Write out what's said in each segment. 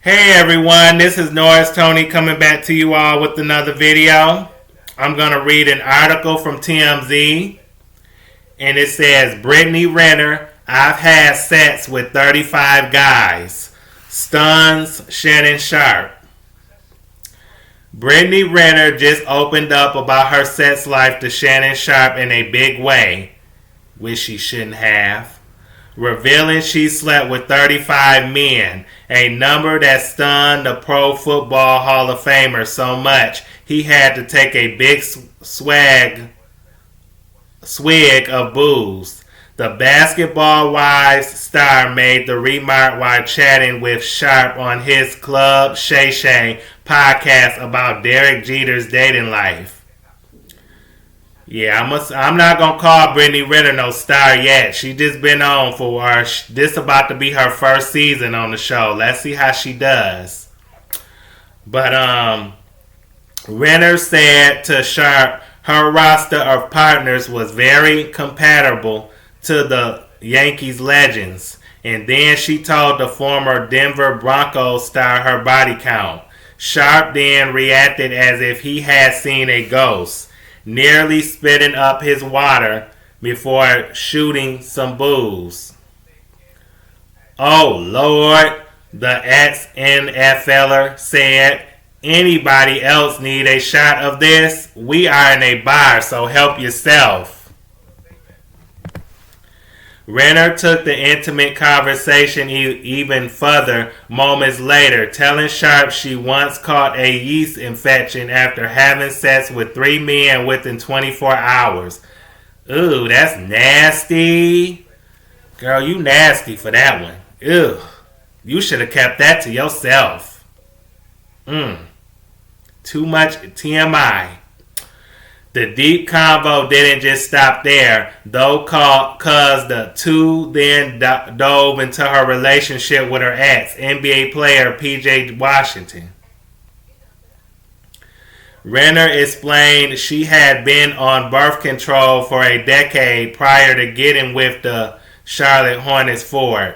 Hey everyone, this is Norris Tony coming back to you all with another video. I'm going to read an article from TMZ, and it says, Brittany Renner, I've had sex with 35 guys. Stuns Shannon Sharpe. Brittany Renner just opened up about her sex life to Shannon Sharpe in a big way, which she shouldn't have, revealing she slept with 35 men, a number that stunned the Pro Football Hall of Famer so much he had to take a big swig of booze. The Basketball Wives star made the remark while chatting with Sharpe on his Club Shay Shay podcast about Derek Jeter's dating life. Yeah, I'm not going to call Brittany Renner no star yet. She just been on for this about to be her first season on the show. Let's see how she does. But Renner said to Sharpe her roster of partners was very compatible to the Yankees legends. And then she told the former Denver Broncos star her body count. Sharpe then reacted as if he had seen a ghost, nearly spitting up his water before shooting some booze. Oh Lord, the ex-NFLer said, anybody else need a shot of this? We are in a bar, so help yourself. Renner took the intimate conversation even further moments later, telling Sharpe she once caught a yeast infection after having sex with 3 men within 24 hours. Ooh, that's nasty. Girl, you nasty for that one. Ew. You should have kept that to yourself. Too much TMI. The deep convo didn't just stop there, though, cause the two then dove into her relationship with her ex, NBA player PJ Washington. Renner explained she had been on birth control for a decade prior to getting with the Charlotte Hornets forward,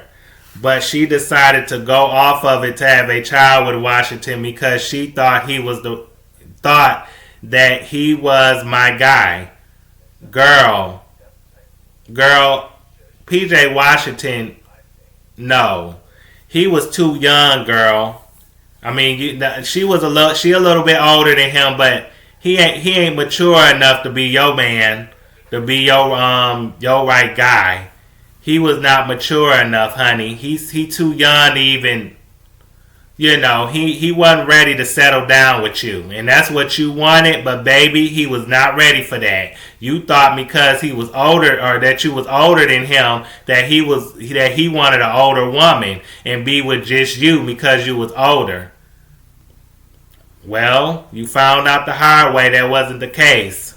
but she decided to go off of it to have a child with Washington because she thought that he was my guy. Girl, PJ Washington, no. He was too young, girl. I mean, she a little bit older than him, but he ain't mature enough to be your man, to be your right guy. He was not mature enough, honey. He too young to even. He wasn't ready to settle down with you. And that's what you wanted, but baby, he was not ready for that. You thought because he was older, or that you was older than him, that he wanted an older woman and be with just you because you was older. Well, you found out the hard way that wasn't the case.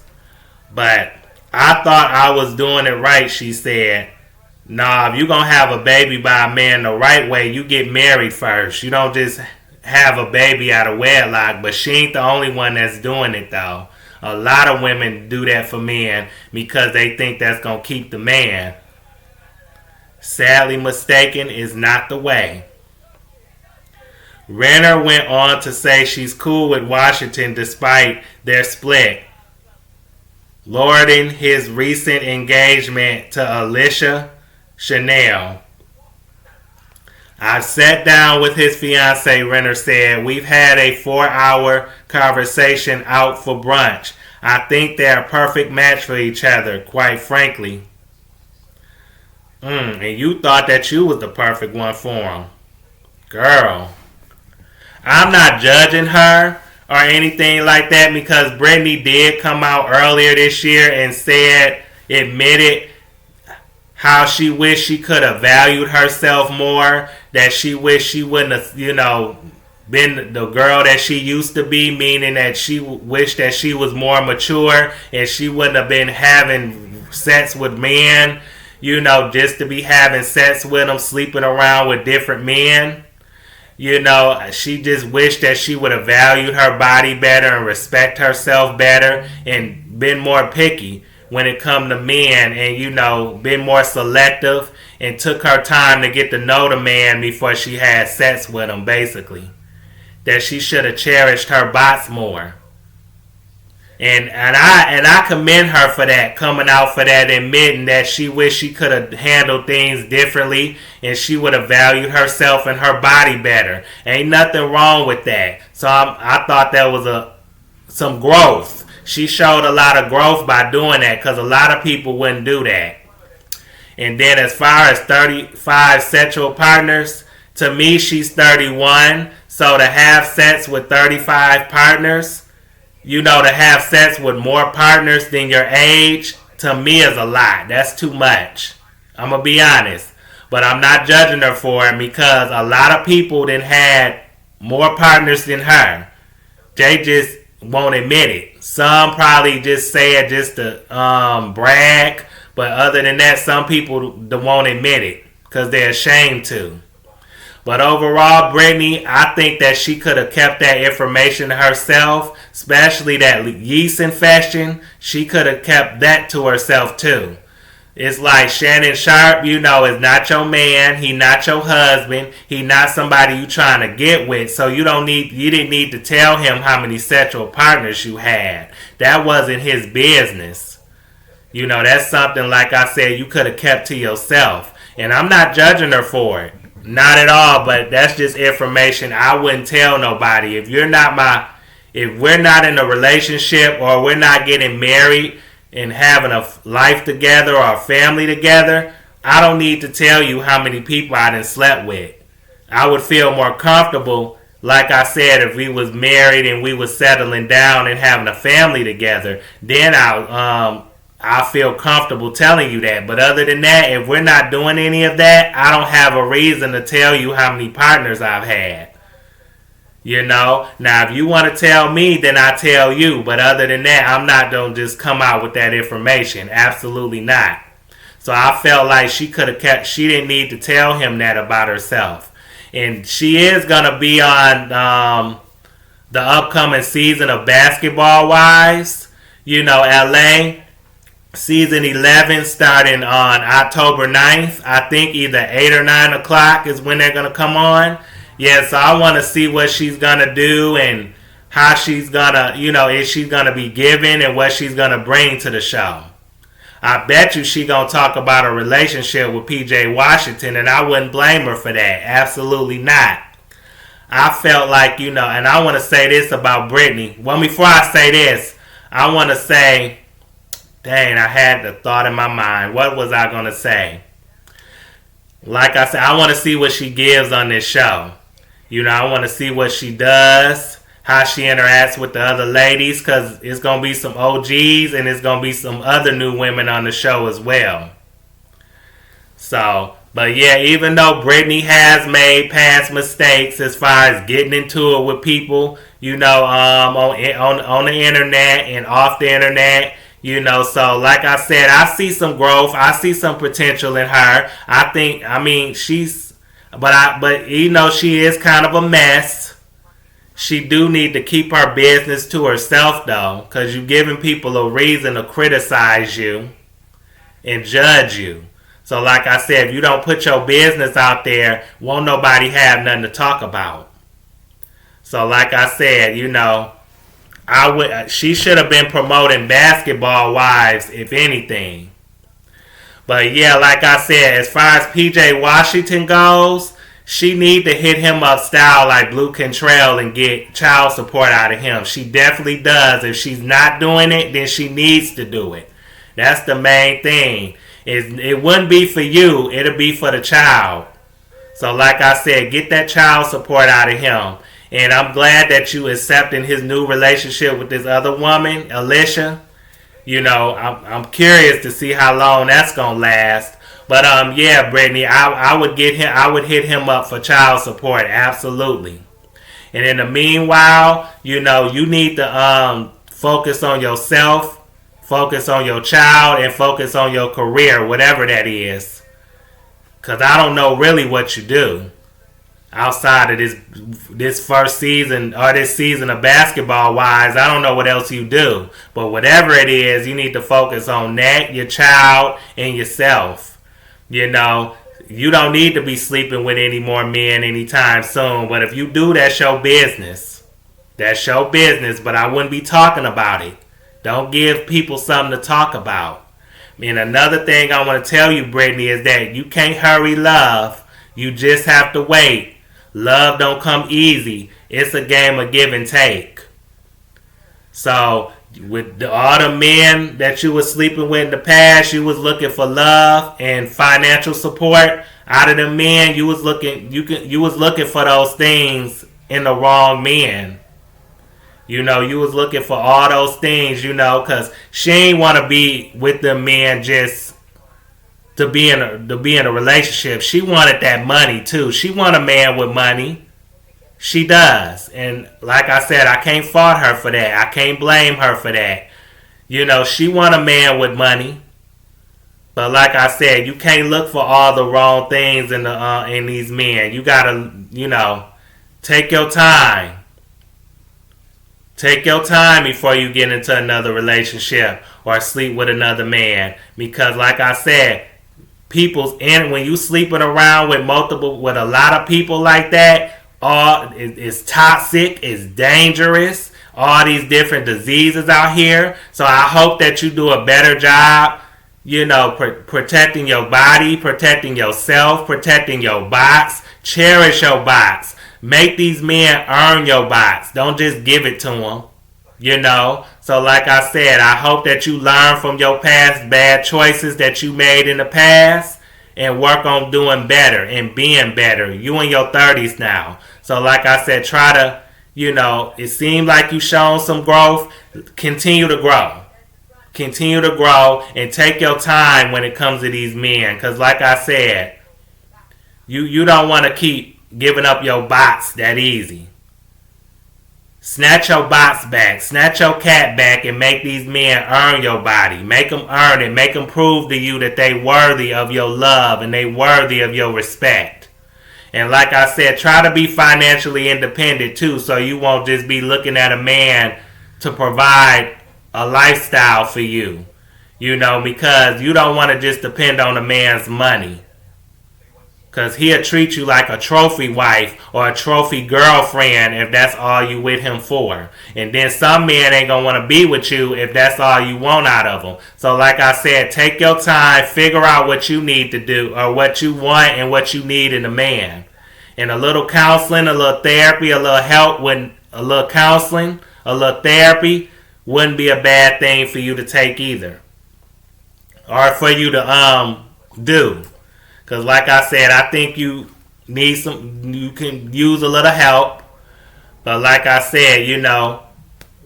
But I thought I was doing it right, she said. Nah, if you're going to have a baby by a man the right way, you get married first. You don't just have a baby out of wedlock. But she ain't the only one that's doing it, though. A lot of women do that for men because they think that's going to keep the man. Sadly, mistaken is not the way. Renner went on to say she's cool with Washington despite their split, lauding his recent engagement to Alicia Chanel. I've sat down with his fiancée, Renner said. We've had a 4-hour conversation out for brunch. I think they're a perfect match for each other, quite frankly. And you thought that you was the perfect one for him. Girl, I'm not judging her or anything like that because Brittany did come out earlier this year and admitted how she wished she could have valued herself more, that she wished she wouldn't have, been the girl that she used to be, meaning that she wished that she was more mature and she wouldn't have been having sex with men, just to be having sex with them, sleeping around with different men. She just wished that she would have valued her body better and respect herself better and been more picky. when it come to men, and been more selective and took her time to get to know the man before she had sex with him, basically. That she should have cherished her bots more. And I commend her for that, coming out for that, admitting that she wished she could have handled things differently and she would have valued herself and her body better. Ain't nothing wrong with that. So I thought that was some growth. She showed a lot of growth by doing that, because a lot of people wouldn't do that. And then as far as 35 sexual partners, to me she's 31. So to have sex with 35 partners, to have sex with more partners than your age, to me is a lot. That's too much. I'm going to be honest. But I'm not judging her for it, because a lot of people that had more partners than her, they just won't admit it. Some probably just say it just to brag. But other than that, some people won't admit it because they're ashamed to. But overall, Brittany, I think that she could have kept that information herself, especially that yeast infection. She could have kept that to herself too. It's like Shannon Sharpe, is not your man. He not your husband. He not somebody you trying to get with. So you didn't need to tell him how many sexual partners you had. That wasn't his business. That's something, like I said, you could have kept to yourself. And I'm not judging her for it. Not at all, but that's just information I wouldn't tell nobody. If we're not in a relationship, or we're not getting married and having a life together or a family together, I don't need to tell you how many people I done slept with. I would feel more comfortable, like I said, if we was married and we was settling down and having a family together. Then I feel comfortable telling you that. But other than that, if we're not doing any of that, I don't have a reason to tell you how many partners I've had. Now if you want to tell me, then I tell you. But other than that, I'm not going to just come out with that information. Absolutely not. So I felt like she didn't need to tell him that about herself. And she is going to be on the upcoming season of Basketball Wives. LA. Season 11 starting on October 9th. I think either 8 or 9 o'clock is when they're going to come on. Yeah, so I want to see what she's going to do and how she's going to, if she's going to be given and what she's going to bring to the show. I bet you she's going to talk about a relationship with PJ Washington, and I wouldn't blame her for that. Absolutely not. I felt like, and I want to say this about Brittany. Well, before I say this, I want to say, dang, I had the thought in my mind. What was I going to say? Like I said, I want to see what she gives on this show. I want to see what she does, how she interacts with the other ladies, because it's going to be some OGs and it's going to be some other new women on the show as well. So, but yeah, even though Brittany has made past mistakes as far as getting into it with people, on the internet and off the internet, so like I said, I see some growth. I see some potential in her. She is kind of a mess. She do need to keep her business to herself, though, because you're giving people a reason to criticize you and judge you. So like I said, if you don't put your business out there, won't nobody have nothing to talk about. So like I said, she should have been promoting Basketball Wives, if anything. But yeah, like I said, as far as PJ Washington goes, she need to hit him up style like Blue Cantrell and get child support out of him. She definitely does. If she's not doing it, then she needs to do it. That's the main thing. It wouldn't be for you. It'll be for the child. So like I said, get that child support out of him. And I'm glad that you accepting his new relationship with this other woman, Alicia. I'm curious to see how long that's gonna last. But yeah, Brittany, I would hit him up for child support, absolutely. And in the meanwhile, you need to focus on yourself, focus on your child, and focus on your career, whatever that is. 'Cause I don't know really what you do. outside of this first season or this season of basketball wise. I don't know what else you do, but whatever it is, you need to focus on that, your child, and yourself. You know, you don't need to be sleeping with any more men anytime soon, but if you do, that's your business. That's your business, but I wouldn't be talking about it. Don't give people something to talk about. And another thing I want to tell you, Brittany, is that you can't hurry love. You just have to wait. Love don't come easy. It's a game of give and take. So, with all the men that you were sleeping with in the past, you was looking for love and financial support. Out of the men, you was looking for those things in the wrong men. You know, you was looking for all those things, you know, because she ain't want to be with the men just to be in a relationship. She wanted that money too. She want a man with money. She does. And like I said, I can't fault her for that. I can't blame her for that. You know, she want a man with money. But like I said, you can't look for all the wrong things in these men. You gotta, you know, take your time. Take your time before you get into another relationship or sleep with another man. Because like I said, when you sleeping around with a lot of people like that, it's toxic, it's dangerous, all these different diseases out here. So I hope that you do a better job, you know, protecting your body, protecting yourself, protecting your box. Cherish your box. Make these men earn your box. Don't just give it to them, you know. So like I said, I hope that you learn from your past bad choices that you made in the past and work on doing better and being better. You in your 30s now. So like I said, try to, you know, it seemed like you shown some growth. Continue to grow. Continue to grow and take your time when it comes to these men. Because like I said, you don't want to keep giving up your box that easy. Snatch your box back. Snatch your cat back and make these men earn your body. Make them earn it. Make them prove to you that they worthy of your love and they worthy of your respect. And like I said, try to be financially independent too, so you won't just be looking at a man to provide a lifestyle for you. You know, because you don't want to just depend on a man's money. Because he'll treat you like a trophy wife or a trophy girlfriend if that's all you with him for. And then some men ain't going to want to be with you if that's all you want out of them. So like I said, take your time, figure out what you need to do or what you want and what you need in a man. And a little counseling, a little therapy, a little help, a little counseling, a little therapy wouldn't be a bad thing for you to take either. Or for you to do. Because like I said, I think you can use a little help. But like I said, you know,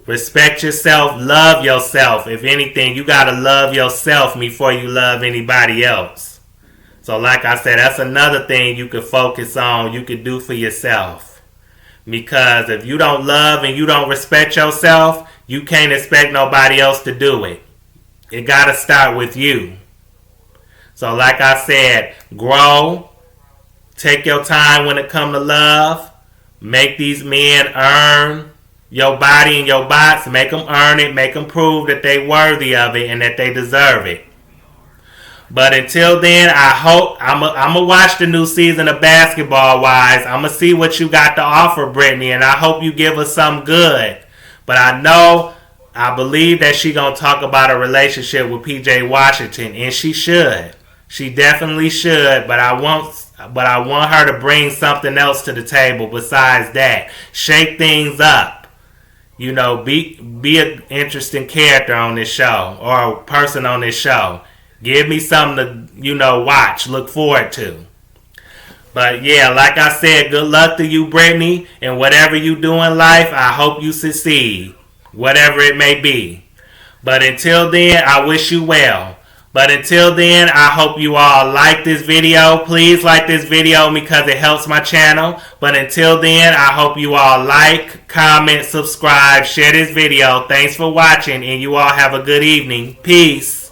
respect yourself, love yourself. If anything, you got to love yourself before you love anybody else. So like I said, that's another thing you could focus on, you could do for yourself. Because if you don't love and you don't respect yourself, you can't expect nobody else to do it. It got to start with you. So like I said, grow, take your time when it comes to love, make these men earn your body and your box, make them earn it, make them prove that they worthy of it and that they deserve it. But until then, I hope, I'm going to watch the new season of Basketball Wives. I'm going to see what you got to offer, Brittany, and I hope you give us something good. But I believe that she going to talk about a relationship with PJ Washington, and she should. She definitely should, but I want her to bring something else to the table besides that. Shake things up. You know, be an interesting character on this show or a person on this show. Give me something to, you know, watch, look forward to. But yeah, like I said, good luck to you, Brittany, and whatever you do in life, I hope you succeed, whatever it may be. But until then, I wish you well. But until then, I hope you all like this video. Please like this video because it helps my channel. But until then, I hope you all like, comment, subscribe, share this video. Thanks for watching, and you all have a good evening. Peace.